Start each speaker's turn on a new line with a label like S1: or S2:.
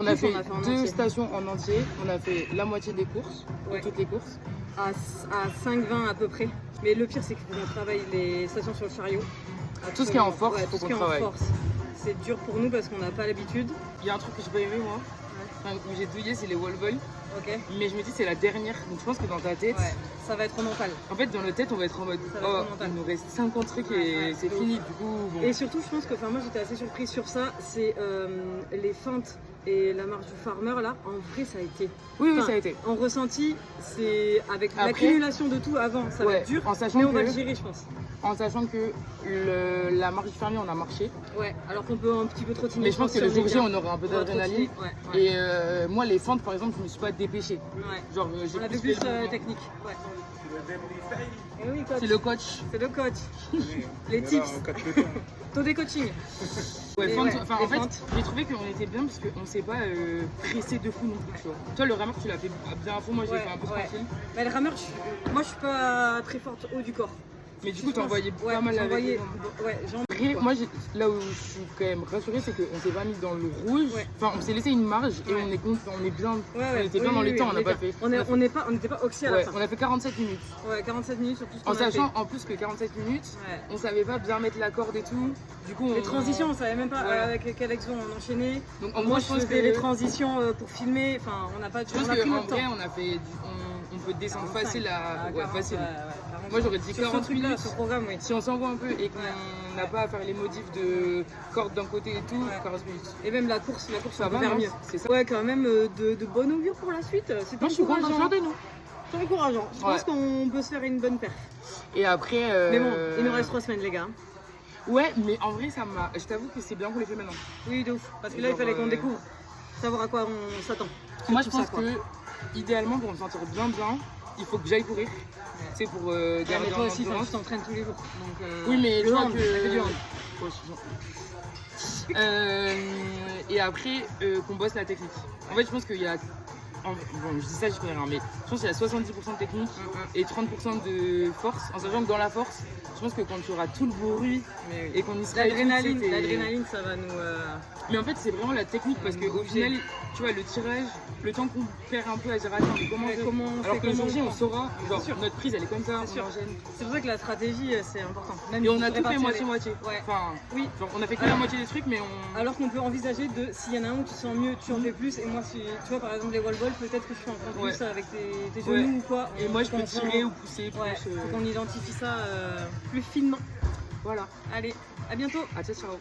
S1: On a fait
S2: en
S1: deux
S2: entier.
S1: stations en entier. On a fait la moitié des courses,
S2: Ouais.
S1: toutes les courses.
S2: À 5,20 à peu près. Mais le pire, c'est qu'il faut qu'on travaille les stations sur le chariot.
S1: Tout ce qui est en force,
S2: ouais,
S1: faut
S2: tout ce
S1: qu'on
S2: qui est en
S1: travaille.
S2: force. C'est dur pour nous parce qu'on n'a pas l'habitude.
S1: Il y a un truc que j'ai pas aimé moi, enfin, où j'ai douillé, c'est les wall balls.
S2: Ok.
S1: Mais je me dis c'est la dernière, donc je pense que dans ta tête,
S2: Ouais, ça va être mental.
S1: en fait dans notre tête on va être en mode
S2: Ça va être
S1: oh
S2: mental.
S1: il nous reste 50 trucs et
S2: Ouais,
S1: c'est
S2: de
S1: fini
S2: ouf.
S1: du coup bon.
S2: Et surtout, je pense que, moi j'étais assez surprise sur ça, c'est les feintes et la marche du farmer là, en vrai ça a été.
S1: Oui
S2: Enfin,
S1: ça a été.
S2: En ressenti, c'est avec
S1: Après,
S2: l'accumulation de tout avant, ça va
S1: ouais,
S2: être dur,
S1: en sachant
S2: mais on va
S1: que-
S2: le gérer je pense.
S1: En sachant que la marche du fermier on a marché,
S2: Ouais, alors qu'on peut un petit peu trottiner.
S1: mais je pense que
S2: si
S1: le
S2: on
S1: jour
S2: est
S1: J
S2: bien.
S1: on aura un peu
S2: On va
S1: d'adrénaline.
S2: trottiner, ouais, ouais.
S1: Et moi les fentes par exemple je me suis pas dépêché.
S2: Ouais.
S1: Genre j'ai
S2: On avait
S1: plus
S2: plus
S1: fait le mouvement.
S2: technique. Ouais. Et oui, coach.
S1: C'est le coach.
S2: C'est le coach. Les tips. Taux des coaching.
S1: Ouais,
S2: Et
S1: fente,
S2: ouais,
S1: enfin,
S2: les
S1: en fait,
S2: fentes.
S1: j'ai trouvé qu'on était bien parce qu'on s'est pas pressé de fou non plus, tu vois. Toi, le rameur, tu l'as fait bien à fond, moi, j'ai
S2: Ouais,
S1: fait un peu
S2: ouais.
S1: tranquille.
S2: Mais le rameur, moi je suis pas très forte haut du corps.
S1: Mais du coup, t'as
S2: Je
S1: envoyé
S2: pense- ouais,
S1: pas mal
S2: j'ai
S1: avec
S2: envoyé-
S1: les jambes.
S2: Ouais, jambes.
S1: Après, moi, là où je suis quand même rassurée, c'est qu'on s'est pas mis dans le rouge.
S2: Ouais.
S1: Enfin, on s'est laissé une marge et
S2: Ouais.
S1: on est bien.
S2: Ouais,
S1: On était bien dans les temps, on n'a pas fait.
S2: On n'était pas oxy à la
S1: Ouais,
S2: fin.
S1: on a fait 47 minutes.
S2: Ouais, 47 minutes sur tout ce qu'on
S1: En
S2: a fait.
S1: sachant en plus que 47 minutes,
S2: Ouais.
S1: on savait pas bien mettre la corde et tout. Du coup,
S2: Les transitions, on savait même pas
S1: Voilà.
S2: avec quel action on enchaînait.
S1: Donc, en
S2: Moi,
S1: gros,
S2: je
S1: je pense
S2: faisais
S1: que
S2: les transitions pour filmer. Enfin, on n'a pas.
S1: Je pense
S2: on a pris
S1: qu'en
S2: notre temps.
S1: vrai, on a fait. On peut descendre
S2: 45.
S1: facile à.
S2: Ah,
S1: Ouais,
S2: 40,
S1: facile.
S2: ouais, 45.
S1: Moi, j'aurais dit
S2: Sur ce
S1: 40
S2: truc-là,
S1: minutes.
S2: ce programme, oui.
S1: Si on s'envoie un peu et qu'on
S2: Ouais.
S1: n'a pas à faire les modifs de corde d'un côté et tout,
S2: Ouais.
S1: 40 minutes.
S2: Et même la course,
S1: Ça
S2: on peut
S1: va,
S2: faire
S1: non
S2: mieux.
S1: C'est ça.
S2: Ouais, quand même de bon augure pour la suite. C'est
S1: Moi, je suis content
S2: encourageant.
S1: de nous.
S2: C'est encourageant. Je
S1: Ouais.
S2: pense qu'on peut se faire une bonne perf.
S1: Et après.
S2: Mais bon, il nous reste 3 semaines, les gars.
S1: Ouais, mais en vrai, ça m'a. Je t'avoue que c'est bien qu'on les fait maintenant.
S2: Oui, de ouf. Parce que là,
S1: Genre,
S2: il fallait qu'on découvre, savoir à quoi on s'attend.
S1: Moi, je
S2: Surtout
S1: pense
S2: ça, quoi.
S1: que, idéalement, pour me sentir bien, il faut que j'aille courir. C'est pour
S2: Ouais,
S1: garder
S2: mais toi
S1: en
S2: aussi,
S1: endurance.
S2: tu t'entraînes tous les jours. Donc,
S1: Oui, mais tu
S2: le
S1: vois
S2: hand,
S1: que.
S2: elle fait du hand.
S1: Ouais, je suis bien. Et après, qu'on bosse la technique. En fait, je pense qu'il y a. Bon, je dis ça, je connais rien, mais je pense qu'il y a 70% de technique et 30% de force. En sachant que dans la force, je pense que quand tu auras tout le bruit
S2: Mais
S1: et qu'on y sera. et tout,
S2: l'adrénaline,
S1: c'était-
S2: l'adrénaline, ça va nous.
S1: Mais en fait, c'est vraiment la technique parce qu'au
S2: Bouger.
S1: final, tu vois, le tirage, le temps qu'on perd un peu à dire attends, mais comment
S2: Ouais,
S1: on fait
S2: comment on
S1: Alors
S2: fait,
S1: que le
S2: comment
S1: jour J,
S2: on
S1: on
S2: fait.
S1: saura, genre
S2: Bien sûr.
S1: notre prise elle est comme ça,
S2: Bien sûr.
S1: on enchaîne.
S2: C'est pour ça que la stratégie, c'est important. Même
S1: Et on
S2: si
S1: a
S2: tu
S1: tout fait
S2: répartis
S1: moitié-moitié.
S2: Ouais.
S1: Enfin,
S2: Oui.
S1: genre, on a fait que
S2: Alors-
S1: la moitié des trucs, mais on.
S2: Alors qu'on peut envisager de, s'il y en a un où tu sens mieux, tu en fais plus. Et moi, si tu vois, par exemple, les wall balls, peut-être que je fais encore
S1: Ouais.
S2: plus avec tes
S1: Ouais.
S2: genoux ou quoi.
S1: Et moi, je peux
S2: Qu'on
S1: tirer
S2: prend-
S1: ou pousser plus.
S2: Ouais, faut qu'on identifie ça plus finement.
S1: Voilà.
S2: Allez, à bientôt.
S1: À ciao, ciao.